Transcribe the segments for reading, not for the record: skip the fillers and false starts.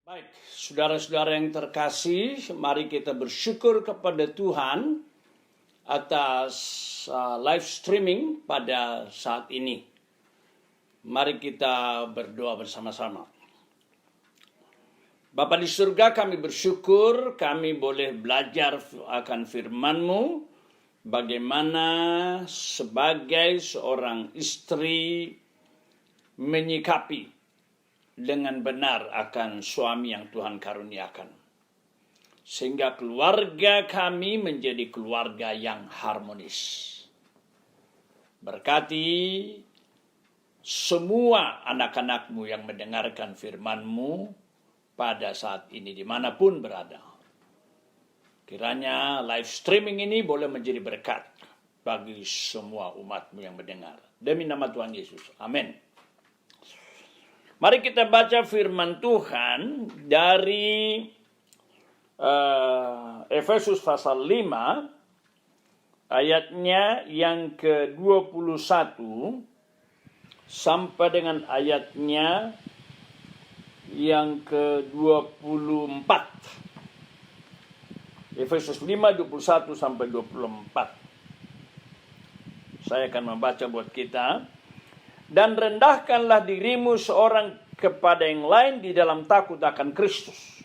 Baik, saudara-saudara yang terkasih, mari kita bersyukur kepada Tuhan atas live streaming pada saat ini. Mari kita berdoa bersama-sama. Bapa di surga, kami bersyukur kami boleh belajar akan firman-Mu, bagaimana sebagai seorang istri menyikapi dengan benar akan suami yang Tuhan karuniakan. Sehingga keluarga kami menjadi keluarga yang harmonis. Berkati semua anak-anak-Mu yang mendengarkan firman-Mu pada saat ini dimanapun berada. Kiranya live streaming ini boleh menjadi berkat bagi semua umat-Mu yang mendengar. Demi nama Tuhan Yesus. Amin. Mari kita baca firman Tuhan dari Efesus pasal 5 ayatnya yang ke-21 sampai dengan ayatnya yang ke-24. Efesus 5, 21 sampai 24. Saya akan membaca buat kita. Dan rendahkanlah dirimu seorang kepada yang lain di dalam takut akan Kristus.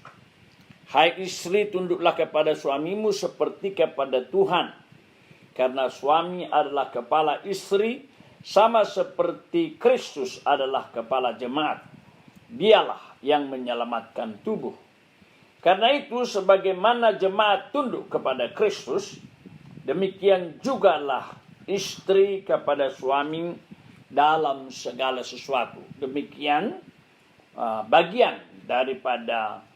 Hai istri, tunduklah kepada suamimu seperti kepada Tuhan. Karena suami adalah kepala istri, sama seperti Kristus adalah kepala jemaat. Dialah yang menyelamatkan tubuh. Karena itu, sebagaimana jemaat tunduk kepada Kristus, demikian jugalah istri kepada suami dalam segala sesuatu. Demikian bagian daripada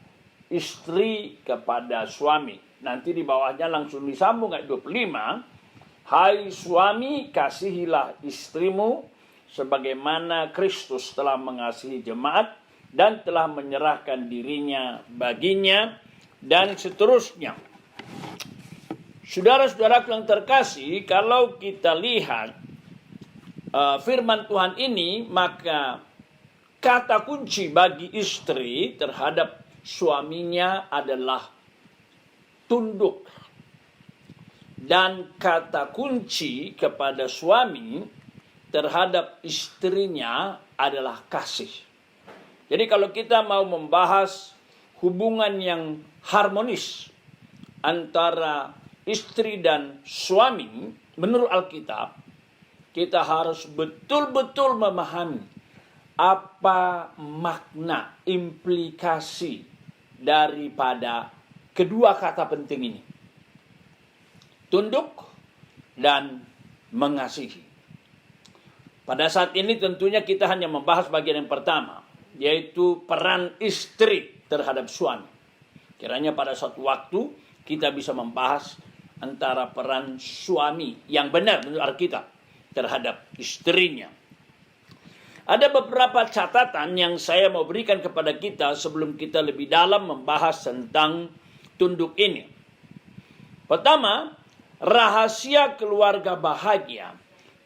istri kepada suami. Nanti di bawahnya langsung disambung ayat 25. Hai suami, kasihilah istrimu sebagaimana Kristus telah mengasihi jemaat dan telah menyerahkan dirinya baginya, dan seterusnya. Saudara-saudaraku yang terkasih, kalau kita lihat firman Tuhan ini, maka kata kunci bagi istri terhadap suaminya adalah tunduk. Dan kata kunci kepada suami terhadap istrinya adalah kasih. Jadi kalau kita mau membahas hubungan yang harmonis antara istri dan suami, menurut Alkitab, kita harus betul-betul memahami apa makna, implikasi daripada kedua kata penting ini. Tunduk dan mengasihi. Pada saat ini tentunya kita hanya membahas bagian yang pertama, yaitu peran istri terhadap suami. Kiranya pada suatu waktu kita bisa membahas antara peran suami yang benar menurut Alkitab terhadap istrinya. Ada beberapa catatan yang saya mau berikan kepada kita sebelum kita lebih dalam membahas tentang tunduk ini. Pertama, rahasia keluarga bahagia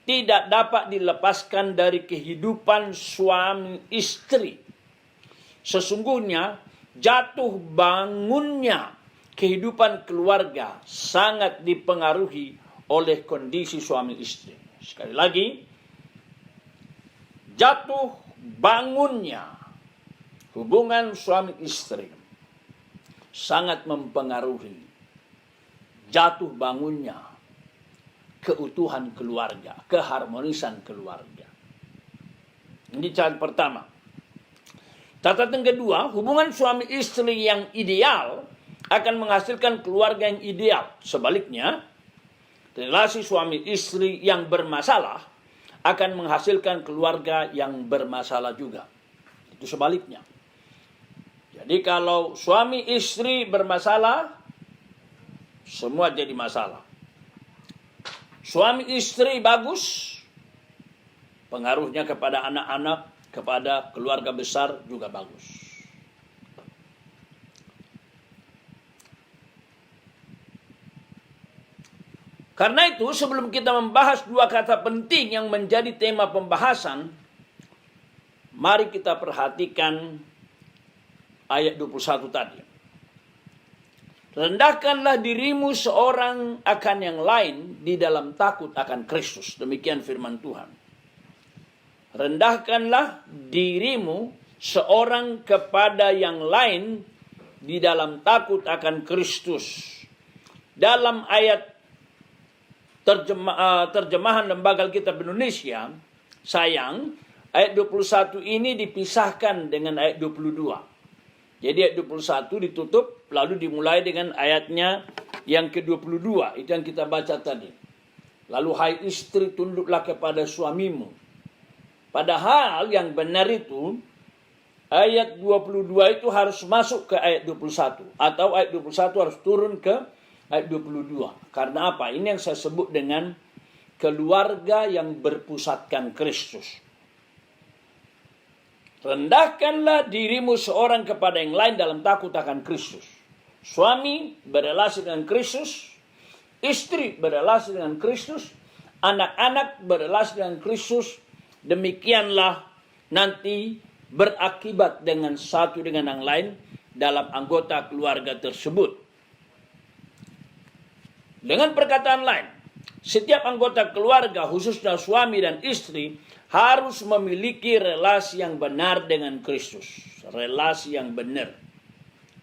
tidak dapat dilepaskan dari kehidupan suami istri. Sesungguhnya jatuh bangunnya kehidupan keluarga sangat dipengaruhi oleh kondisi suami istri. Sekali lagi, jatuh bangunnya hubungan suami istri sangat mempengaruhi jatuh bangunnya keutuhan keluarga, keharmonisan keluarga. Ini catatan pertama. Catatan kedua, hubungan suami istri yang ideal akan menghasilkan keluarga yang ideal. Sebaliknya, relasi suami istri yang bermasalah akan menghasilkan keluarga yang bermasalah juga. Itu sebaliknya. Jadi kalau suami istri bermasalah, semua jadi masalah. Suami istri bagus, pengaruhnya kepada anak-anak, kepada keluarga besar juga bagus. Karena itu, sebelum kita membahas dua kata penting yang menjadi tema pembahasan, mari kita perhatikan ayat 21 tadi. Rendahkanlah dirimu seorang akan yang lain di dalam takut akan Kristus. Demikian firman Tuhan. Rendahkanlah dirimu seorang kepada yang lain di dalam takut akan Kristus. Dalam ayat terjemahan Lembaga Alkitab Indonesia, sayang, ayat 21 ini dipisahkan dengan ayat 22. Jadi ayat 21 ditutup, lalu dimulai dengan ayatnya yang ke-22. Itu yang kita baca tadi. Lalu, hai istri, tunduklah kepada suamimu. Padahal yang benar itu, ayat 22 itu harus masuk ke ayat 21. Atau ayat 21 harus turun ke ayat 22. Karena apa? Ini yang saya sebut dengan keluarga yang berpusatkan Kristus. Rendahkanlah dirimu seorang kepada yang lain dalam takut akan Kristus. Suami berelasi dengan Kristus, istri berelasi dengan Kristus, anak-anak berelasi dengan Kristus. Demikianlah nanti berakibat dengan satu dengan yang lain dalam anggota keluarga tersebut. Dengan perkataan lain, setiap anggota keluarga, khususnya suami dan istri, harus memiliki relasi yang benar dengan Kristus. Relasi yang benar.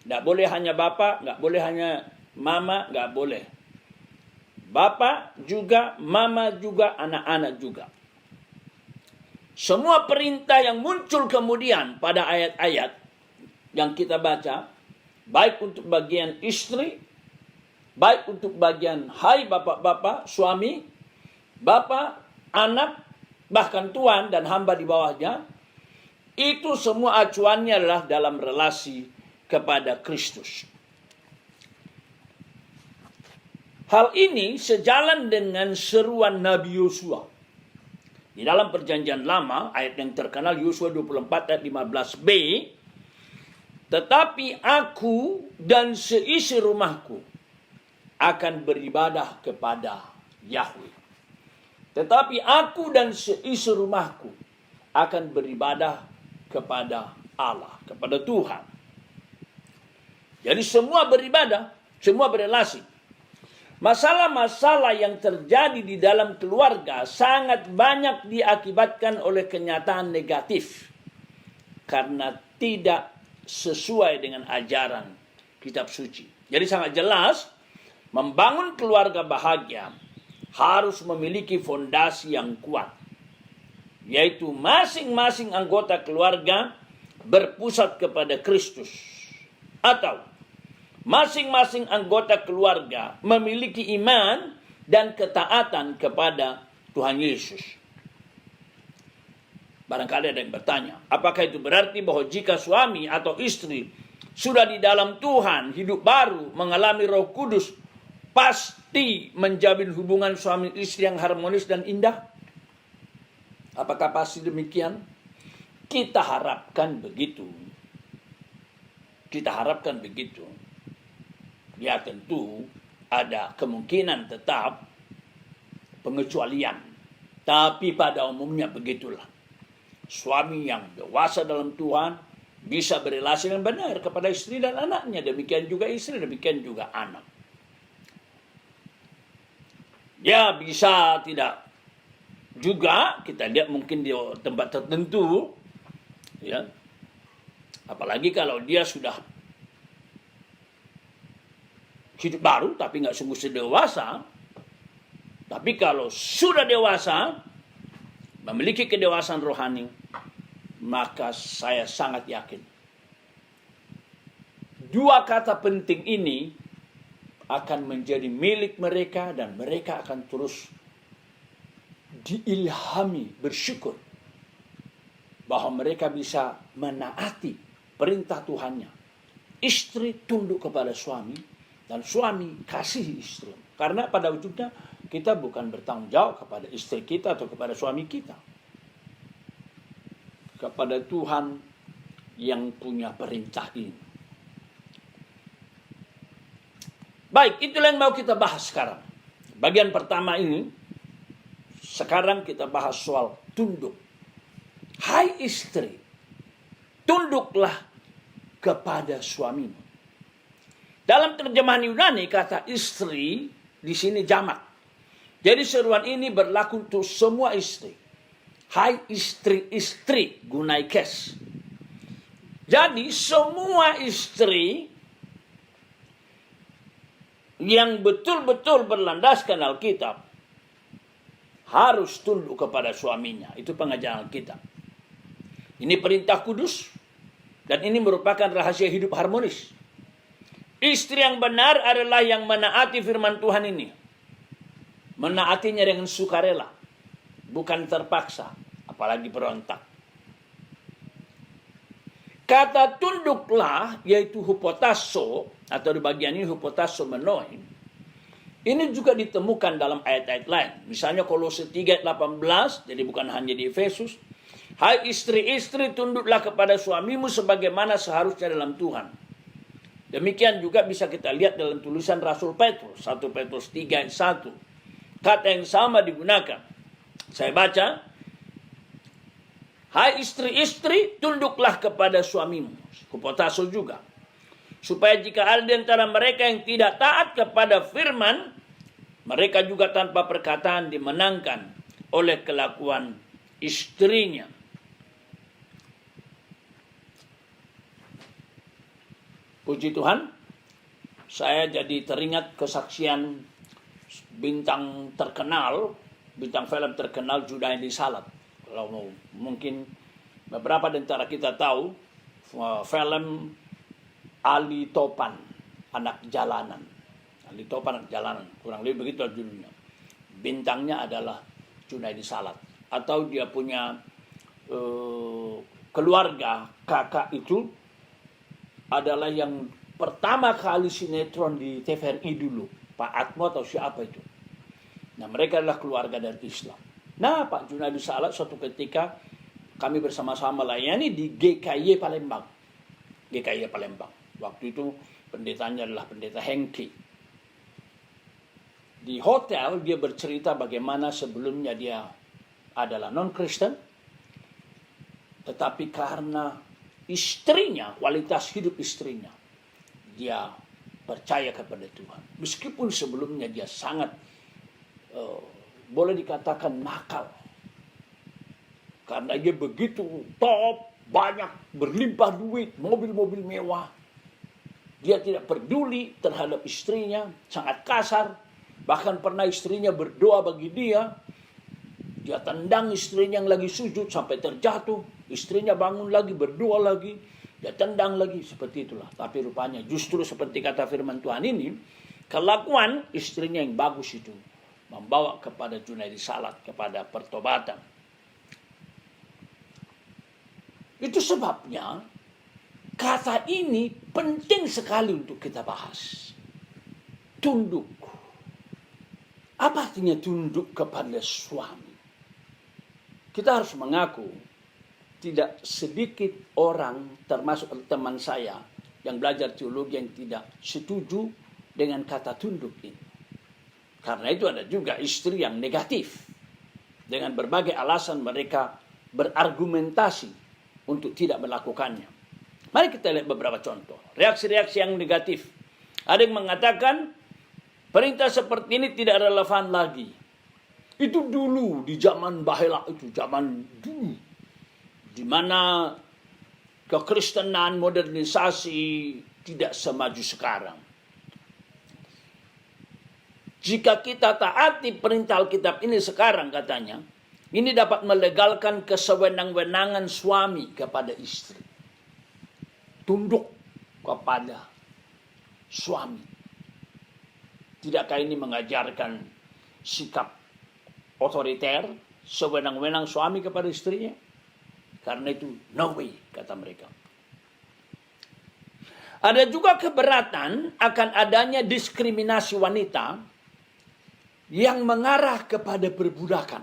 Tidak boleh hanya bapak, nggak boleh hanya mama, nggak boleh. Bapak juga, mama juga, anak-anak juga. Semua perintah yang muncul kemudian pada ayat-ayat yang kita baca, baik untuk bagian istri, baik untuk bagian hai bapak-bapak, suami, bapak, anak, bahkan tuan dan hamba di bawahnya, itu semua acuannya adalah dalam relasi kepada Kristus. Hal ini sejalan dengan seruan Nabi Yosua. Di dalam perjanjian lama, ayat yang terkenal Yosua 24 ayat 15b, tetapi aku dan seisi rumahku akan beribadah kepada Yahweh. Tetapi aku dan seisi rumahku akan beribadah kepada Allah, kepada Tuhan. Jadi semua beribadah, semua berelasi. Masalah-masalah yang terjadi di dalam keluarga sangat banyak diakibatkan oleh kenyataan negatif. Karena tidak sesuai dengan ajaran kitab suci. Jadi sangat jelas, membangun keluarga bahagia harus memiliki fondasi yang kuat, yaitu masing-masing anggota keluarga berpusat kepada Kristus, atau masing-masing anggota keluarga memiliki iman dan ketaatan kepada Tuhan Yesus. Barangkali ada yang bertanya, apakah itu berarti bahwa jika suami atau istri sudah di dalam Tuhan, hidup baru, mengalami Roh Kudus, pasti menjalin hubungan suami istri yang harmonis dan indah? Apakah pasti demikian? Kita harapkan begitu. Kita harapkan begitu. Ya tentu ada kemungkinan tetap pengecualian. Tapi pada umumnya begitulah. Suami yang dewasa dalam Tuhan bisa berelasi dengan benar kepada istri dan anaknya. Demikian juga istri, demikian juga anak. Ya bisa tidak juga kita lihat mungkin di tempat tertentu, ya. Apalagi kalau dia sudah hidup baru tapi nggak sungguh sedewasa. Tapi kalau sudah dewasa, memiliki kedewasaan rohani, maka saya sangat yakin dua kata penting ini akan menjadi milik mereka dan mereka akan terus diilhami bersyukur bahwa mereka bisa menaati perintah Tuhannya. Istri tunduk kepada suami dan suami kasihi istri. Karena pada ujungnya kita bukan bertanggung jawab kepada istri kita atau kepada suami kita. Kepada Tuhan yang punya perintah ini. Baik, itulah yang mau kita bahas sekarang. Bagian pertama ini, sekarang kita bahas soal tunduk. Hai istri, tunduklah kepada suamimu. Dalam terjemahan Yunani kata istri di sini jamak. Jadi seruan ini berlaku untuk semua istri. Hai istri-istri, gunaikes. Jadi semua istri yang betul-betul berlandaskan Alkitab harus tunduk kepada suaminya. Itu pengajaran Alkitab. Ini perintah kudus dan ini merupakan rahasia hidup harmonis. Istri yang benar adalah yang menaati firman Tuhan ini. Menaatinya dengan sukarela, bukan terpaksa, apalagi berontak. Kata tunduklah, yaitu hupotasso, atau di bagian ini hupotasso menoim, ini juga ditemukan dalam ayat-ayat lain. Misalnya Kolose 3 ayat 18, jadi bukan hanya di Efesus. Hai istri-istri, tunduklah kepada suamimu sebagaimana seharusnya dalam Tuhan. Demikian juga bisa kita lihat dalam tulisan Rasul Petrus, 1 Petrus 3 ayat 1. Kata yang sama digunakan. Saya baca, hai istri-istri, tunduklah kepada suamimu. Hupotasso juga. Supaya jika ada di antara mereka yang tidak taat kepada firman, mereka juga tanpa perkataan dimenangkan oleh kelakuan istrinya. Puji Tuhan, saya jadi teringat kesaksian bintang film terkenal Junaidi Salat. Kalau mungkin beberapa di antara kita tahu film Ali Topan, Anak Jalanan. Ali Topan, Anak Jalanan, kurang lebih begitu judulnya. Bintangnya adalah Junaidi Salat. Atau dia punya keluarga, kakak itu adalah yang pertama kali sinetron di TVRI dulu. Pak Atmo atau siapa itu. Nah, mereka adalah keluarga dari Islam. Nah, Pak Junaidi Salat suatu ketika kami bersama-sama layani di GKY Palembang. GKY Palembang. Waktu itu pendetanya adalah pendeta Hengki. Di hotel dia bercerita bagaimana sebelumnya dia adalah non-Kristen. Tetapi karena istrinya, kualitas hidup istrinya, dia percaya kepada Tuhan. Meskipun sebelumnya dia sangat boleh dikatakan nakal. Karena dia begitu top, banyak, berlimpah duit, mobil-mobil mewah. Dia tidak peduli terhadap istrinya, sangat kasar. Bahkan pernah istrinya berdoa bagi dia. Dia tendang istrinya yang lagi sujud sampai terjatuh. Istrinya bangun lagi, berdoa lagi. Dia tendang lagi, seperti itulah. Tapi rupanya justru seperti kata firman Tuhan ini, kelakuan istrinya yang bagus itu membawa kepada Junaidi Salat, kepada pertobatan. Itu sebabnya kata ini penting sekali untuk kita bahas. Tunduk. Apa artinya tunduk kepada suami? Kita harus mengaku tidak sedikit orang, termasuk teman saya yang belajar teologi, yang tidak setuju dengan kata tunduk ini. Karena itu ada juga istri yang negatif. Dengan berbagai alasan mereka berargumentasi untuk tidak melakukannya. Mari kita lihat beberapa contoh. Reaksi-reaksi yang negatif. Ada yang mengatakan perintah seperti ini tidak relevan lagi. Itu dulu, di zaman Bahela itu, zaman dulu. Di mana kekristenan, modernisasi tidak semaju sekarang. Jika kita taati perintah Alkitab ini sekarang katanya, ini dapat melegalkan kesewenang-wenangan suami kepada istri. Tunduk kepada suami. Tidakkah ini mengajarkan sikap otoriter, sewenang-wenang suami kepada istrinya? Karena itu, no way, kata mereka. Ada juga keberatan akan adanya diskriminasi wanita yang mengarah kepada perbudakan.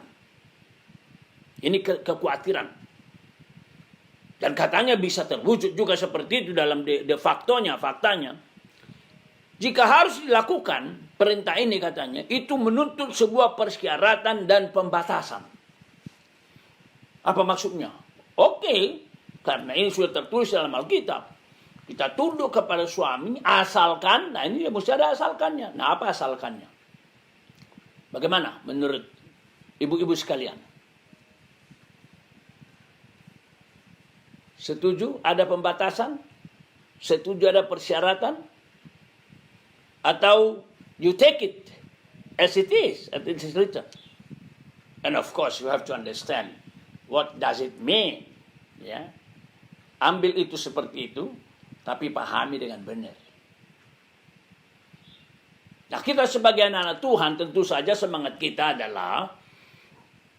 Ini kekhawatiran. Dan katanya bisa terwujud juga seperti itu dalam faktanya. Jika harus dilakukan, perintah ini katanya, itu menuntut sebuah persyaratan dan pembatasan. Apa maksudnya? Oke, karena ini sudah tertulis dalam Alkitab. Kita tunduk kepada suami asalkan, nah ini mesti ada asalkannya. Nah, apa asalkannya? Bagaimana menurut ibu-ibu sekalian? Setuju ada pembatasan? Setuju ada persyaratan? Atau you take it as it is written? And of course you have to understand what does it mean. Ya. Ambil itu seperti itu, tapi pahami dengan benar. Nah, kita sebagai anak-anak Tuhan tentu saja semangat kita adalah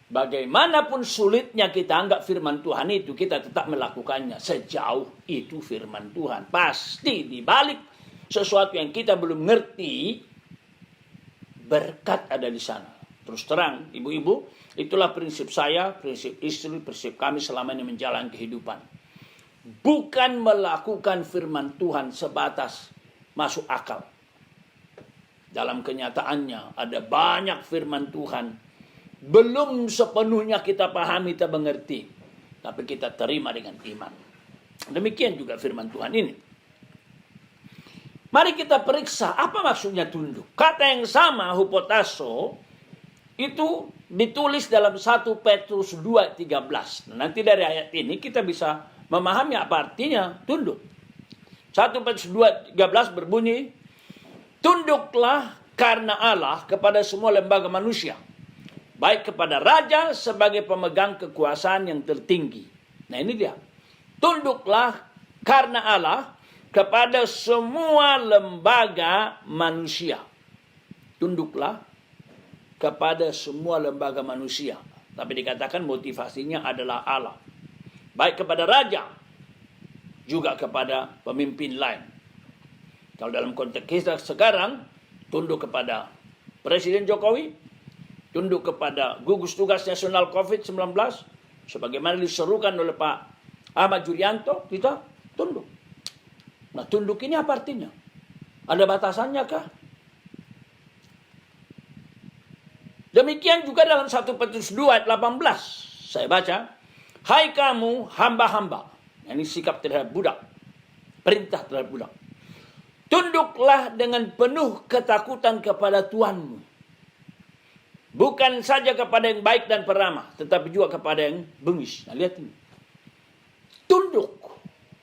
bagaimanapun sulitnya kita anggap firman Tuhan itu, kita tetap melakukannya sejauh itu firman Tuhan. Pasti di balik sesuatu yang kita belum ngerti, berkat ada di sana. Terus terang, ibu-ibu, itulah prinsip saya, prinsip istri, prinsip kami selama ini menjalani kehidupan. Bukan melakukan firman Tuhan sebatas masuk akal. Dalam kenyataannya ada banyak firman Tuhan belum sepenuhnya kita pahami, kita mengerti, tapi kita terima dengan iman. Demikian juga firman Tuhan ini. Mari kita periksa apa maksudnya tunduk. Kata yang sama, hupotasso, itu ditulis dalam 1 Petrus 2:13. Nanti dari ayat ini kita bisa memahami apa artinya tunduk. 1 Petrus 2:13 berbunyi, tunduklah karena Allah kepada semua lembaga manusia, baik kepada raja sebagai pemegang kekuasaan yang tertinggi. Nah ini dia. Tunduklah karena Allah kepada semua lembaga manusia. Tunduklah kepada semua lembaga manusia. Tapi dikatakan motivasinya adalah Allah. Baik kepada raja, juga kepada pemimpin lain. Kalau dalam konteks kita sekarang, tunduk kepada Presiden Jokowi, tunduk kepada gugus tugas nasional COVID-19, sebagaimana diserukan oleh Pak Ahmad Yuryanto, kita tunduk. Nah, tunduk ini apa artinya? Ada batasannya kah? Demikian juga dalam 1 Petrus 2 ayat 18. Saya baca, hai kamu hamba-hamba. Ini sikap terhadap budak. Perintah terhadap budak. Tunduklah dengan penuh ketakutan kepada Tuhanmu. Bukan saja kepada yang baik dan peramah, tetapi juga kepada yang bengis. Nah, lihat ini. Tunduk.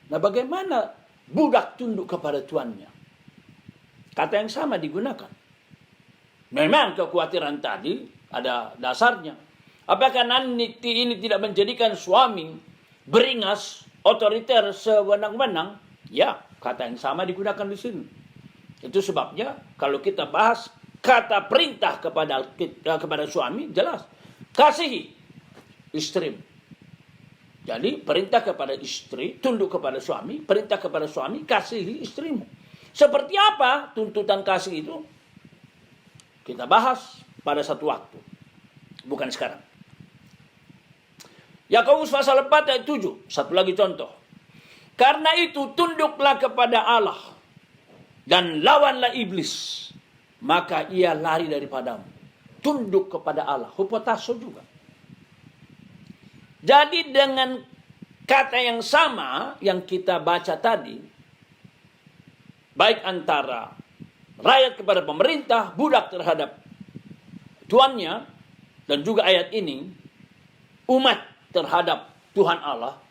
Nah, bagaimana budak tunduk kepada tuannya? Kata yang sama digunakan. Memang kekhawatiran tadi ada dasarnya. Apakah nanti ini tidak menjadikan suami beringas, otoriter, sewenang-wenang? Ya, kata yang sama digunakan di sini. Itu sebabnya kalau kita bahas kata perintah kepada suami, jelas. Kasihi istrimu. Jadi perintah kepada istri, tunduk kepada suami, perintah kepada suami, kasihi istrimu. Seperti apa tuntutan kasih itu? Kita bahas pada satu waktu. Bukan sekarang. Yakobus pasal 4 ayat 7. Satu lagi contoh. Karena itu tunduklah kepada Allah dan lawanlah iblis, maka ia lari daripadamu. Tunduk kepada Allah. Hupotasso juga. Jadi dengan kata yang sama yang kita baca tadi, baik antara rakyat kepada pemerintah, budak terhadap tuannya, dan juga ayat ini, umat terhadap Tuhan Allah,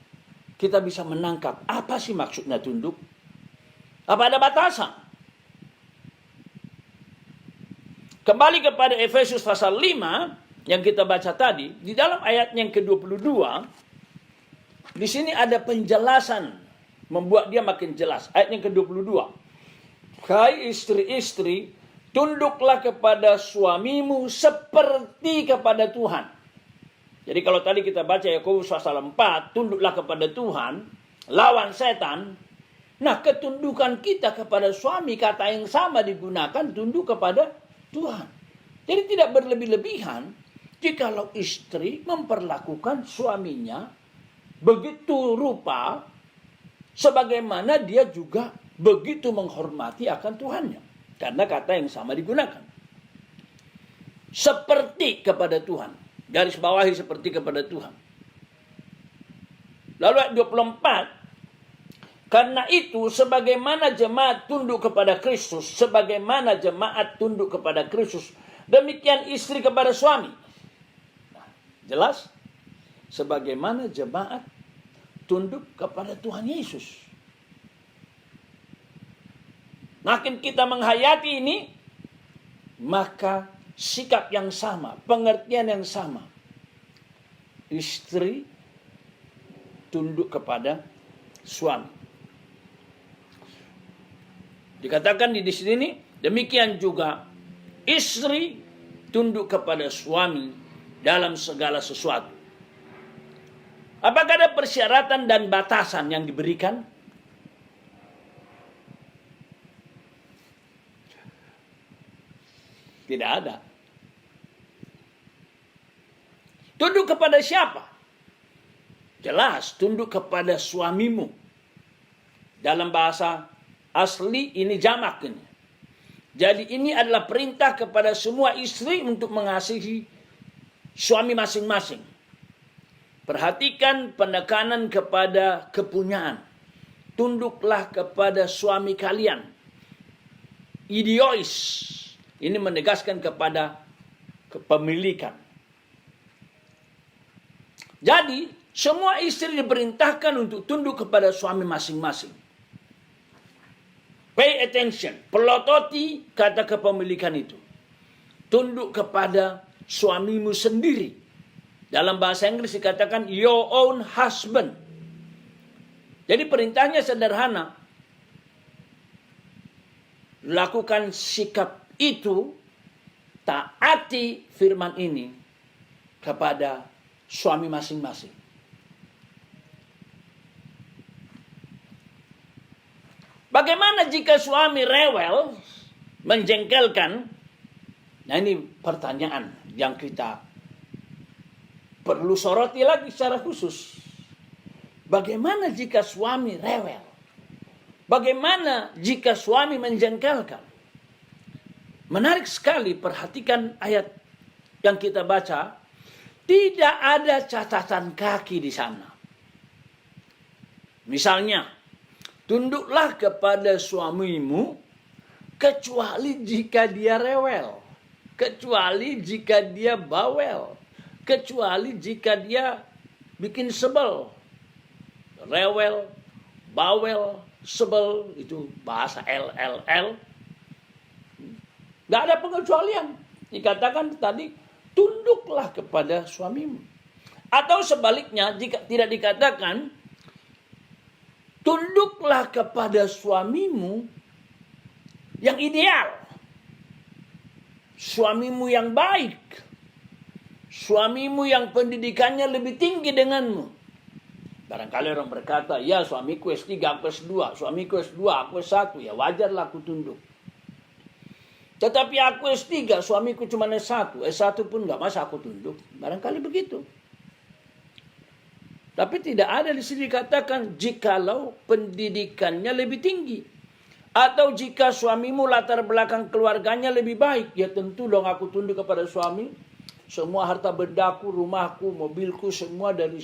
kita bisa menangkap apa sih maksudnya tunduk? Apa ada batasan? Kembali kepada Efesus pasal 5 yang kita baca tadi, di dalam ayat yang ke-22, di sini ada penjelasan, membuat dia makin jelas. Ayat yang ke-22. Hai istri-istri, tunduklah kepada suamimu seperti kepada Tuhan. Jadi kalau tadi kita baca Yakobus pasal 4, tunduklah kepada Tuhan, lawan setan. Nah, ketundukan kita kepada suami, kata yang sama digunakan, tunduk kepada Tuhan. Jadi tidak berlebih-lebihan jikalau istri memperlakukan suaminya begitu rupa sebagaimana dia juga begitu menghormati akan Tuhannya. Karena kata yang sama digunakan. Seperti kepada Tuhan. Garis bawahi seperti kepada Tuhan. Lalu ayat 24. Karena itu, sebagaimana jemaat tunduk kepada Kristus, sebagaimana jemaat tunduk kepada Kristus, demikian istri kepada suami. Nah, jelas? Sebagaimana jemaat tunduk kepada Tuhan Yesus. Makin kita menghayati ini, maka sikap yang sama, pengertian yang sama. Istri tunduk kepada suami. Dikatakan di sini, demikian juga istri tunduk kepada suami dalam segala sesuatu. Apakah ada persyaratan dan batasan yang diberikan? Tidak ada. Tunduk kepada siapa? Jelas, tunduk kepada suamimu. Dalam bahasa asli ini jamak ini. Jadi ini adalah perintah kepada semua istri untuk mengasihi suami masing-masing. Perhatikan penekanan kepada kepunyaan. Tunduklah kepada suami kalian. Idiois. Ini menegaskan kepada kepemilikan. Jadi, semua istri diperintahkan untuk tunduk kepada suami masing-masing. Pay attention. Pelototi kata kepemilikan itu. Tunduk kepada suamimu sendiri. Dalam bahasa Inggris dikatakan your own husband. Jadi perintahnya sederhana. Lakukan sikap itu, taati firman ini kepada suami masing-masing. Bagaimana jika suami rewel, menjengkelkan? Nah, ini pertanyaan yang kita perlu soroti lagi secara khusus. Bagaimana jika suami rewel? Bagaimana jika suami menjengkelkan? Menarik sekali, perhatikan ayat yang kita baca. Tidak ada catatan kaki di sana. Misalnya, tunduklah kepada suamimu kecuali jika dia rewel. Kecuali jika dia bawel. Kecuali jika dia bikin sebel. Rewel, bawel, sebel, itu bahasa LLL. Gak ada pengecualian. Dikatakan tadi, tunduklah kepada suamimu. Atau sebaliknya, jika tidak dikatakan, tunduklah kepada suamimu yang ideal. Suamimu yang baik. Suamimu yang pendidikannya lebih tinggi denganmu. Barangkali orang berkata, ya suamiku S3, aku S2. Suamiku S2, aku S1. Ya wajarlah aku tunduk. Tetapi aku S3, suamiku cuma S1. S1 pun enggak, masa aku tunduk? Barangkali begitu. Tapi tidak ada di sini dikatakan jikalau pendidikannya lebih tinggi. Atau jika suamimu latar belakang keluarganya lebih baik. Ya tentu dong aku tunduk kepada suami. Semua harta bendaku, rumahku, mobilku, semua dari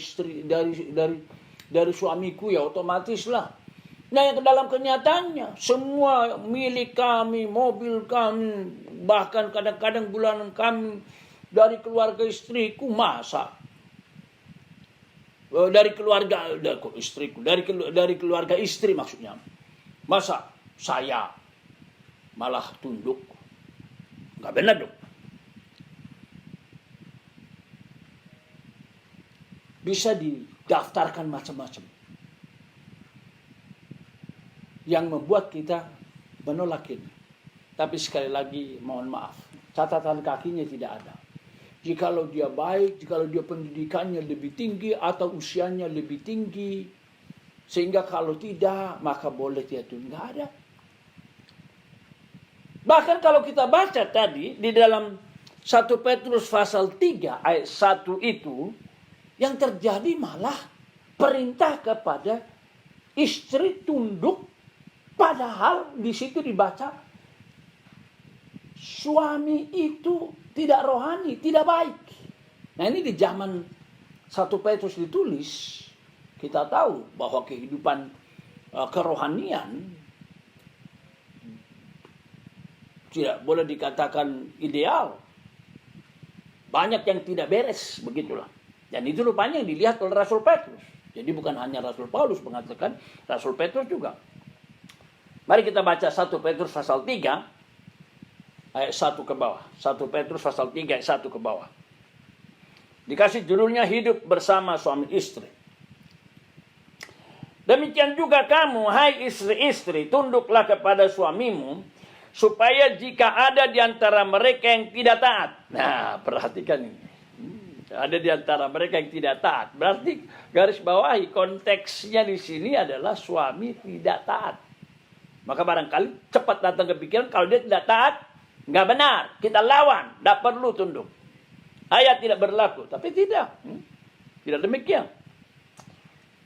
suamiku, ya otomatis lah. Nah, yang dalam kenyataannya, semua milik kami, mobil kami, bahkan kadang-kadang bulanan kami dari keluarga istriku, masa dari keluarga istriku, dari keluarga istri maksudnya, masa saya malah tunduk? Nggak benar dong. Bisa didaftarkan macam-macam yang membuat kita menolak ini. Tapi sekali lagi mohon maaf, catatan kakinya tidak ada. Jikalau dia baik, jikalau dia pendidikannya lebih tinggi atau usianya lebih tinggi, sehingga kalau tidak maka boleh dia tunduk. Nggak ada. Bahkan kalau kita baca tadi di dalam 1 Petrus pasal 3 ayat 1 itu, yang terjadi malah perintah kepada istri tunduk. Padahal di situ dibaca suami itu tidak rohani, tidak baik. Nah ini di zaman 1 Petrus ditulis, kita tahu bahwa kehidupan kerohanian tidak boleh dikatakan ideal. Banyak yang tidak beres, begitulah. Dan itu rupanya yang dilihat oleh Rasul Petrus. Jadi bukan hanya Rasul Paulus mengatakan, Rasul Petrus juga. Mari kita baca 1 Petrus pasal 3, ayat 1 ke bawah. 1 Petrus pasal 3, ayat 1 ke bawah. Dikasih judulnya hidup bersama suami istri. Demikian juga kamu, hai istri-istri, tunduklah kepada suamimu, supaya jika ada di antara mereka yang tidak taat. Nah, perhatikan ini. Ada di antara mereka yang tidak taat. Berarti garis bawahi konteksnya di sini adalah suami tidak taat. Maka barangkali cepat datang ke pikiran kalau dia tidak taat, nggak benar. Kita lawan, tidak perlu tunduk. Ayat tidak berlaku, tapi tidak. Tidak demikian.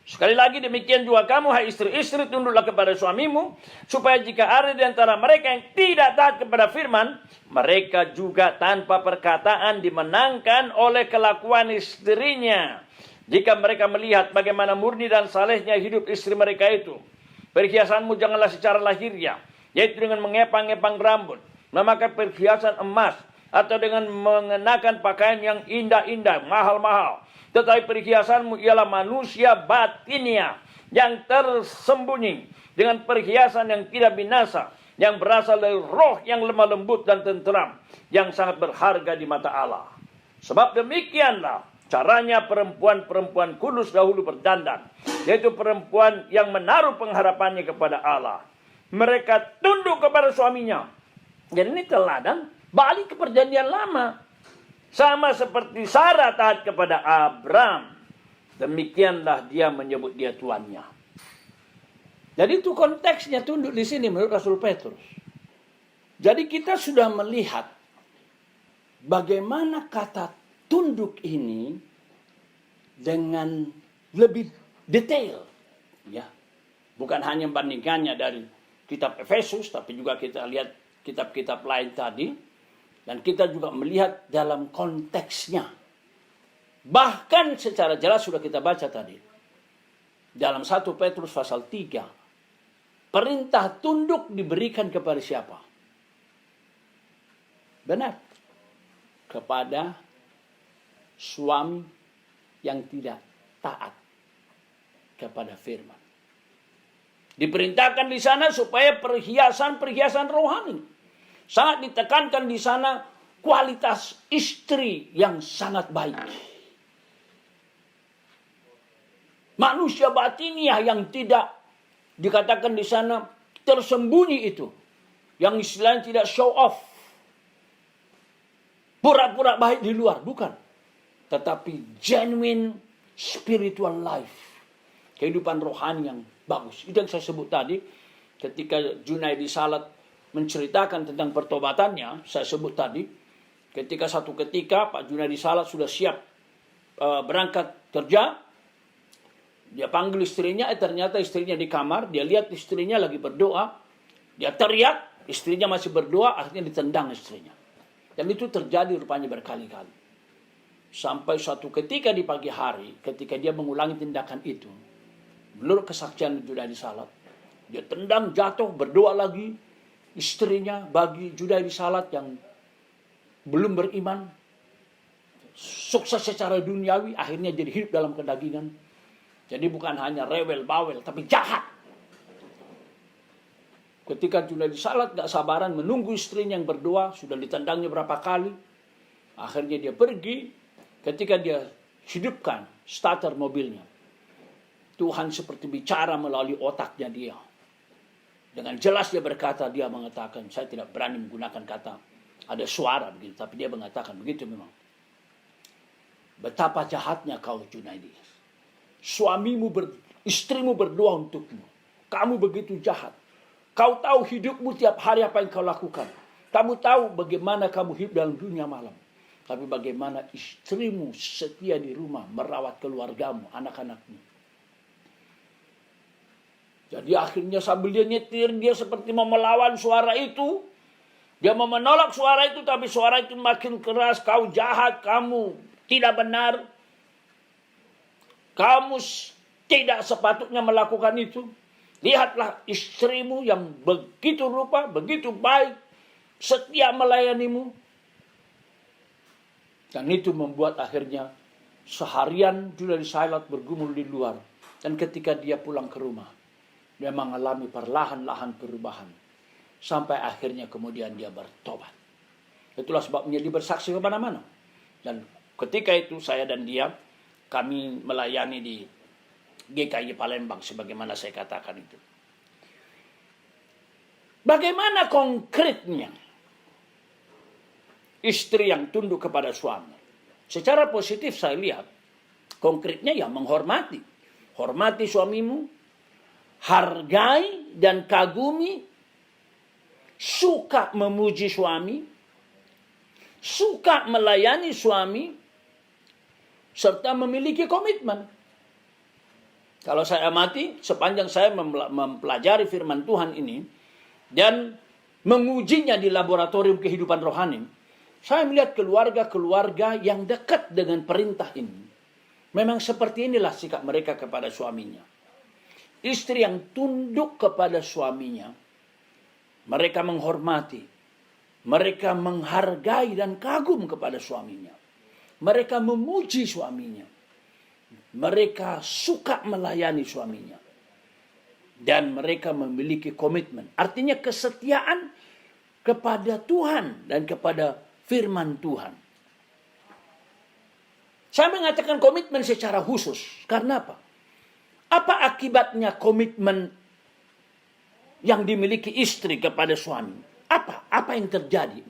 Sekali lagi demikian juga kamu, hai istri-istri, tunduklah kepada suamimu, supaya jika ada di antara mereka yang tidak taat kepada firman, mereka juga tanpa perkataan dimenangkan oleh kelakuan istrinya. Jika mereka melihat bagaimana murni dan salehnya hidup istri mereka itu. Perhiasanmu janganlah secara lahiriah, yaitu dengan mengepang-epang rambut, memakai perhiasan emas, atau dengan mengenakan pakaian yang indah-indah, mahal-mahal. Tetapi perhiasanmu ialah manusia batinnya yang tersembunyi dengan perhiasan yang tidak binasa, yang berasal dari roh yang lemah lembut dan tenteram, yang sangat berharga di mata Allah. Sebab demikianlah caranya perempuan-perempuan kudus dahulu berdandan, yaitu perempuan yang menaruh pengharapannya kepada Allah. Mereka tunduk kepada suaminya. Dan ini teladan balik ke perjanjian lama. Sama seperti Sarah taat kepada Abram. Demikianlah dia menyebut dia tuannya. Jadi itu konteksnya tunduk di sini menurut Rasul Petrus. Jadi kita sudah melihat bagaimana kata tunduk ini dengan lebih detail. Ya. Bukan hanya bandingkannya dari kitab Efesus, tapi juga kita lihat kitab-kitab lain tadi. Dan kita juga melihat dalam konteksnya. Bahkan secara jelas sudah kita baca tadi. Dalam 1 Petrus pasal 3. Perintah tunduk diberikan kepada siapa? Benar. Kepada suami yang tidak taat kepada firman. Diperintahkan di sana supaya perhiasan-perhiasan rohani. Sangat ditekankan di sana kualitas istri yang sangat baik. Manusia batiniah yang tidak dikatakan di sana tersembunyi itu. Yang istilahnya tidak show off. Pura-pura baik di luar, bukan. Tetapi genuine spiritual life. Kehidupan rohani yang bagus. Itu yang saya sebut tadi. Ketika Junaidi Salat menceritakan tentang pertobatannya, saya sebut tadi, ketika satu ketika Pak Junaidi Salat sudah siap berangkat kerja, dia panggil istrinya, ternyata istrinya di kamar, dia lihat istrinya lagi berdoa, dia teriak, istrinya masih berdoa, akhirnya ditendang istrinya. Dan itu terjadi rupanya berkali-kali. Sampai suatu ketika di pagi hari, ketika dia mengulangi tindakan itu, menurut kesaksian Junaidi Salat, dia tendang, jatuh, berdoa lagi, istrinya bagi Junaidi Salat yang belum beriman, sukses secara duniawi, akhirnya jadi hidup dalam kedagingan. Jadi bukan hanya rewel, bawel, tapi jahat. Ketika Junaidi Salat gak sabaran menunggu istrinya yang berdoa, sudah ditendangnya berapa kali, akhirnya dia pergi. Ketika dia hidupkan starter mobilnya, Tuhan seperti bicara melalui otaknya dia. Dengan jelas dia berkata, dia mengatakan, saya tidak berani menggunakan kata, ada suara begitu, tapi dia mengatakan begitu memang. Betapa jahatnya kau Junaidi. Istrimu berdoa untukmu. Kamu begitu jahat. Kau tahu hidupmu tiap hari apa yang kau lakukan. Kamu tahu bagaimana kamu hidup dalam dunia malam. Tapi bagaimana istrimu setia di rumah, merawat keluargamu, anak-anakmu. Jadi akhirnya sambil dia nyetir, dia seperti mau melawan suara itu. Dia mau menolak suara itu, tapi suara itu makin keras. Kau jahat, kamu tidak benar. Kamu tidak sepatutnya melakukan itu. Lihatlah istrimu yang begitu rupa, begitu baik, setia melayanimu. Dan itu membuat akhirnya seharian Julia Silat bergumul di luar. Dan ketika dia pulang ke rumah, dia mengalami perlahan-lahan perubahan. Sampai akhirnya kemudian dia bertobat. Itulah sebabnya dia bersaksi kemana-mana. Dan ketika itu saya dan dia, kami melayani di GKI Palembang sebagaimana saya katakan itu. Bagaimana konkretnya istri yang tunduk kepada suami? Secara positif saya lihat, konkretnya ya menghormati. Hormati suamimu, hargai dan kagumi, suka memuji suami, suka melayani suami, serta memiliki komitmen. Kalau saya amati, sepanjang saya mempelajari firman Tuhan ini, dan mengujinya di laboratorium kehidupan rohani, saya melihat keluarga-keluarga yang dekat dengan perintah ini. Memang seperti inilah sikap mereka kepada suaminya. Istri yang tunduk kepada suaminya, mereka menghormati, mereka menghargai dan kagum kepada suaminya. Mereka memuji suaminya. Mereka suka melayani suaminya. Dan mereka memiliki komitmen. Artinya kesetiaan kepada Tuhan dan kepada firman Tuhan. Saya mengatakan komitmen secara khusus. Karena apa? Apa akibatnya komitmen yang dimiliki istri kepada suami? Apa yang terjadi?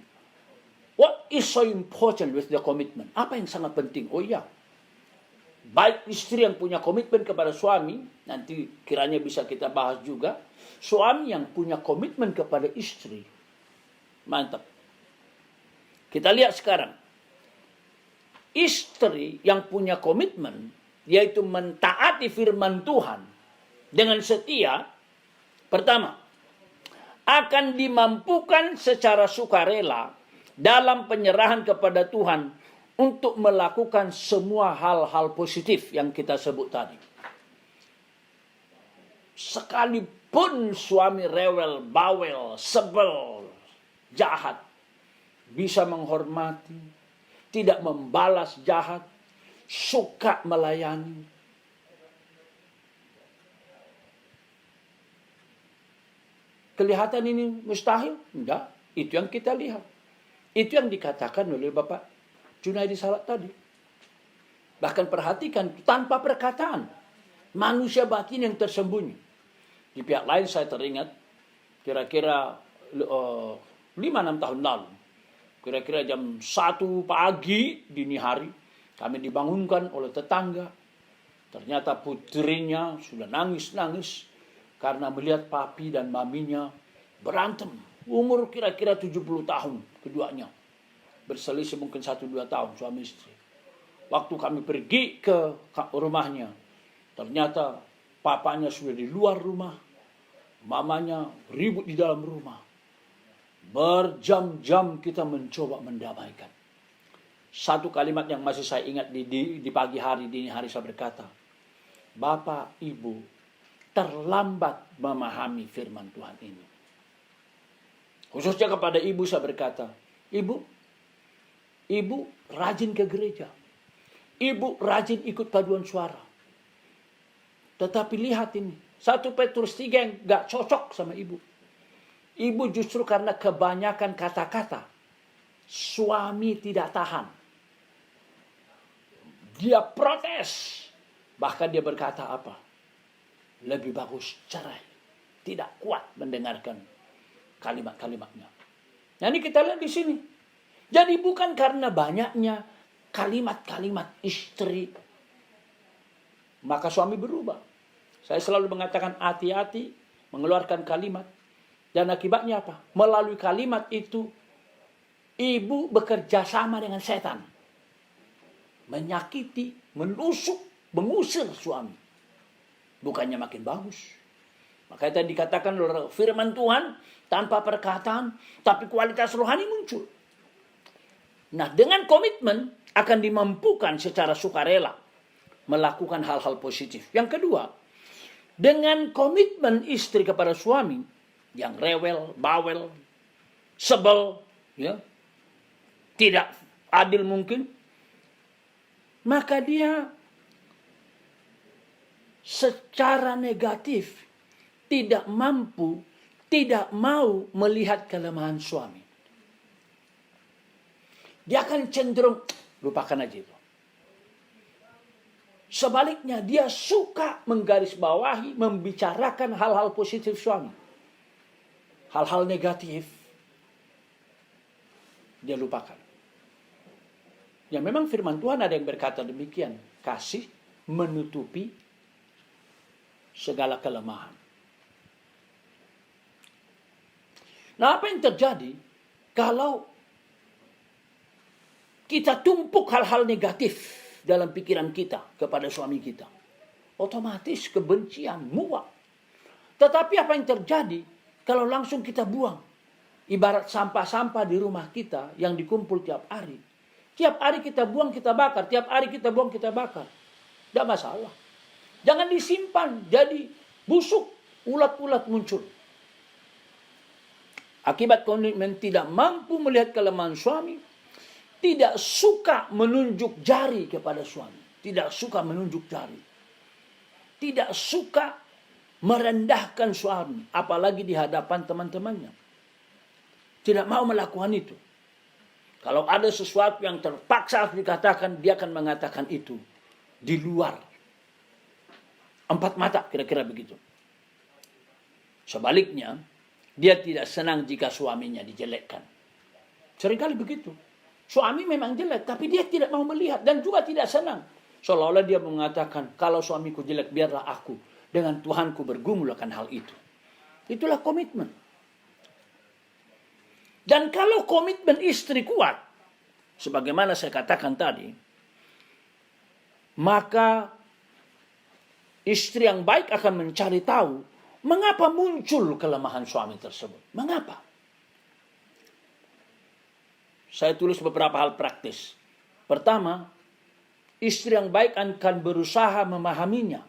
What is so important with the commitment? Apa yang sangat penting? Oh iya, baik istri yang punya komitmen kepada suami, nanti kiranya bisa kita bahas juga. Suami yang punya komitmen kepada istri, mantap. Kita lihat sekarang. Istri yang punya komitmen, yaitu mentaati firman Tuhan dengan setia, pertama, akan dimampukan secara sukarela dalam penyerahan kepada Tuhan untuk melakukan semua hal-hal positif yang kita sebut tadi. Sekalipun suami rewel, bawel, sebel, jahat, bisa menghormati, tidak membalas jahat, suka melayani. Kelihatan ini mustahil? Enggak, itu yang kita lihat. Itu yang dikatakan oleh Bapak Junaidi Salat tadi. Bahkan perhatikan, tanpa perkataan, manusia batin yang tersembunyi. Di pihak lain saya teringat, kira-kira 5-6 tahun lalu, kira-kira jam 1 pagi dini hari, kami dibangunkan oleh tetangga. Ternyata putrinya sudah nangis-nangis karena melihat papi dan maminya berantem. Umur kira-kira 70 tahun keduanya. Berselisih mungkin 1-2 tahun suami istri. Waktu kami pergi ke rumahnya, ternyata papanya sudah di luar rumah, mamanya ribut di dalam rumah. Berjam-jam kita mencoba mendamaikan. Satu kalimat yang masih saya ingat di pagi hari, dini hari saya berkata, Bapak, Ibu, terlambat memahami firman Tuhan ini. Khususnya kepada ibu saya berkata, Ibu rajin ke gereja. Ibu rajin ikut paduan suara. Tetapi lihat ini, 1 Petrus 3 yang gak cocok sama ibu. Ibu justru karena kebanyakan kata-kata, suami tidak tahan. Dia protes. Bahkan dia berkata apa? Lebih bagus cerai. Tidak kuat mendengarkan kalimat-kalimatnya. Nah ini kita lihat di sini. Jadi bukan karena banyaknya kalimat-kalimat istri, maka suami berubah. Saya selalu mengatakan hati-hati mengeluarkan kalimat. Dan akibatnya apa? Melalui kalimat itu, ibu bekerja sama dengan setan. Menyakiti, menusuk, mengusir suami. Bukannya makin bagus. Maka itu dikatakan oleh firman Tuhan, tanpa perkataan, tapi kualitas rohani muncul. Nah, dengan komitmen akan dimampukan secara sukarela melakukan hal-hal positif. Yang kedua, dengan komitmen istri kepada suami yang rewel, bawel, sebel, ya, tidak adil mungkin, maka dia secara negatif tidak mampu, tidak mau melihat kelemahan suami. Dia akan cenderung lupakan aja itu. Sebaliknya dia suka menggarisbawahi, membicarakan hal-hal positif suami. Hal-hal negatif dia lupakan. Ya memang firman Tuhan ada yang berkata demikian. Kasih menutupi segala kelemahan. Nah, apa yang terjadi kalau kita tumpuk hal-hal negatif dalam pikiran kita kepada suami kita? Otomatis kebencian, muak. Tetapi apa yang terjadi kalau langsung kita buang? Ibarat sampah-sampah di rumah kita yang dikumpul tiap hari. Tiap hari kita buang, kita bakar. Tiap hari kita buang, kita bakar. Tidak masalah. Jangan disimpan jadi busuk, ulat-ulat muncul. Akibat komitmen tidak mampu melihat kelemahan suami, tidak suka menunjuk jari kepada suami, tidak suka menunjuk jari, tidak suka merendahkan suami, apalagi di hadapan teman-temannya. Tidak mau melakukan itu. Kalau ada sesuatu yang terpaksa harus dikatakan, dia akan mengatakan itu di luar empat mata, kira-kira begitu. Sebaliknya, dia tidak senang jika suaminya dijelekkan. Seringkali begitu. Suami memang jelek, tapi dia tidak mau melihat dan juga tidak senang. Seolah-olah dia mengatakan, kalau suamiku jelek, biarlah aku dengan Tuhanku bergumul akan hal itu. Itulah komitmen. Dan kalau komitmen istri kuat, sebagaimana saya katakan tadi, maka istri yang baik akan mencari tahu mengapa muncul kelemahan suami tersebut. Mengapa? Saya tulis beberapa hal praktis. Pertama, istri yang baik akan berusaha memahaminya.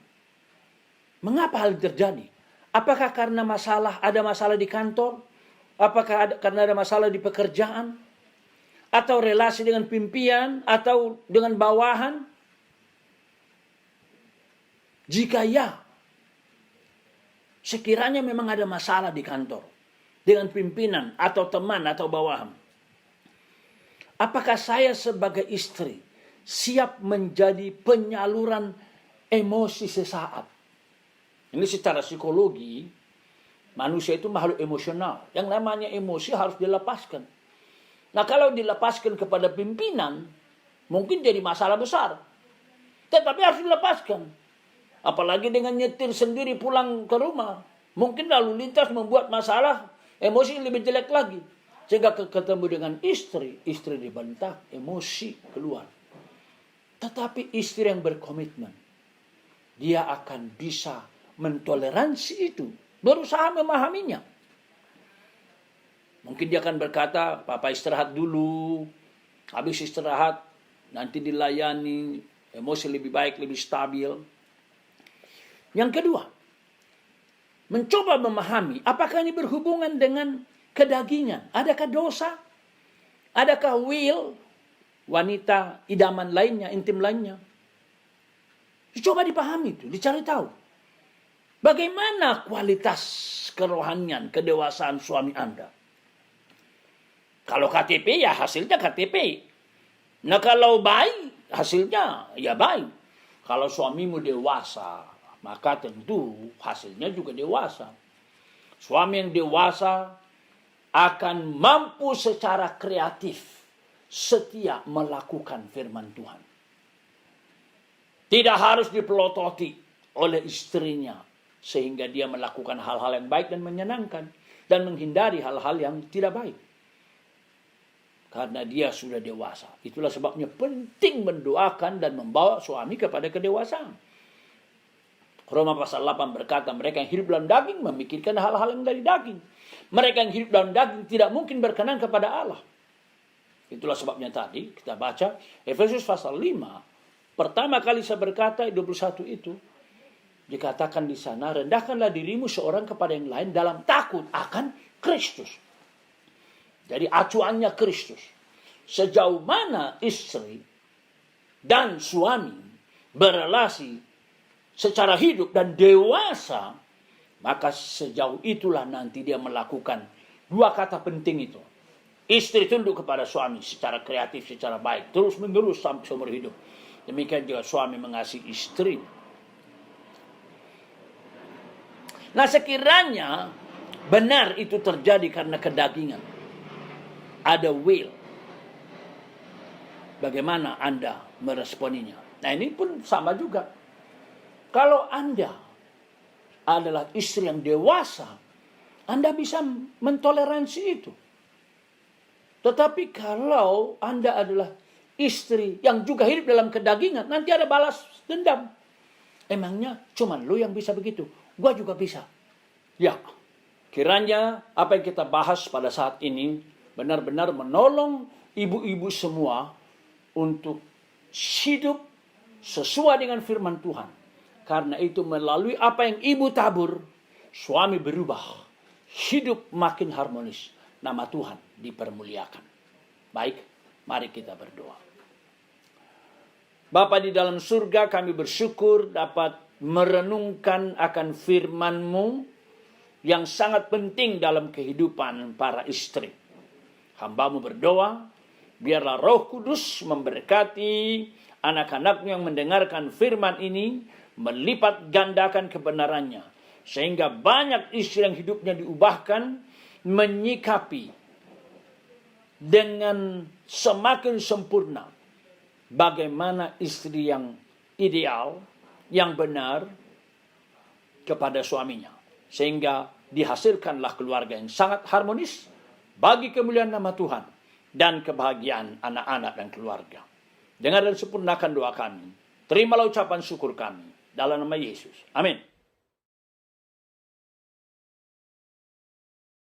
Mengapa hal terjadi? Apakah karena ada masalah di kantor? Apakah karena ada masalah di pekerjaan? Atau relasi dengan pimpinan? Atau dengan bawahan? Jika ya, sekiranya memang ada masalah di kantor dengan pimpinan atau teman atau bawahan, apakah saya sebagai istri siap menjadi penyaluran emosi sesaat? Ini secara psikologi, manusia itu makhluk emosional. Yang namanya emosi harus dilepaskan. Nah, kalau dilepaskan kepada pimpinan, mungkin jadi masalah besar. Tetapi harus dilepaskan. Apalagi dengan nyetir sendiri pulang ke rumah. Mungkin lalu lintas membuat masalah, emosi lebih jelek lagi. Sehingga ketemu dengan istri dibentak, emosi keluar. Tetapi istri yang berkomitmen, dia akan bisa mentoleransi itu, berusaha memahaminya. Mungkin dia akan berkata, papa istirahat dulu, habis istirahat nanti dilayani, emosi lebih baik, lebih stabil. Yang kedua, mencoba memahami apakah ini berhubungan dengan kedagingan. Adakah dosa? Adakah will wanita idaman lainnya, intim lainnya? Coba dipahami itu, dicari tahu. Bagaimana kualitas kerohanian, kedewasaan suami Anda? Kalau KTP ya hasilnya KTP. Nah kalau baik, hasilnya ya baik. Kalau suamimu dewasa, maka tentu hasilnya juga dewasa. Suami yang dewasa akan mampu secara kreatif setia melakukan firman Tuhan. Tidak harus dipelototi oleh istrinya sehingga dia melakukan hal-hal yang baik dan menyenangkan dan menghindari hal-hal yang tidak baik. Karena dia sudah dewasa. Itulah sebabnya penting mendoakan dan membawa suami kepada kedewasaan. Roma pasal 8 berkata, mereka yang hidup dalam daging memikirkan hal-hal yang dari daging. Mereka yang hidup dalam daging tidak mungkin berkenan kepada Allah. Itulah sebabnya tadi kita baca Efesus pasal 5. Pertama kali saya berkata 21 itu, dikatakan di sana, rendahkanlah dirimu seorang kepada yang lain dalam takut akan Kristus. Jadi acuannya Kristus. Sejauh mana istri dan suami berelasi secara hidup dan dewasa, maka sejauh itulah nanti dia melakukan dua kata penting itu. Istri tunduk kepada suami secara kreatif, secara baik, terus menerus sampai seumur hidup. Demikian juga suami mengasihi istri. Nah, sekiranya benar itu terjadi karena kedagingan, ada will, bagaimana Anda meresponinya? Nah, ini pun sama juga. Kalau Anda adalah istri yang dewasa, Anda bisa mentoleransi itu. Tetapi kalau Anda adalah istri yang juga hidup dalam kedagingan, nanti ada balas dendam. Emangnya cuma lu yang bisa begitu? Gua juga bisa. Ya, kiranya apa yang kita bahas pada saat ini benar-benar menolong ibu-ibu semua untuk hidup sesuai dengan firman Tuhan. Karena itu melalui apa yang ibu tabur, suami berubah. Hidup makin harmonis. Nama Tuhan dipermuliakan. Baik, mari kita berdoa. Bapa di dalam surga, kami bersyukur dapat merenungkan akan firman-Mu yang sangat penting dalam kehidupan para istri. Hamba-Mu berdoa, biarlah Roh Kudus memberkati anak-anak-Mu yang mendengarkan firman ini, melipat gandakan kebenarannya, sehingga banyak istri yang hidupnya diubahkan, menyikapi dengan semakin sempurna bagaimana istri yang ideal, yang benar kepada suaminya. Sehingga dihasilkanlah keluarga yang sangat harmonis bagi kemuliaan nama Tuhan dan kebahagiaan anak-anak dan keluarga. Dengar dan sempurnakan doa kami. Terimalah ucapan syukur kami dalam nama Yesus. Amin.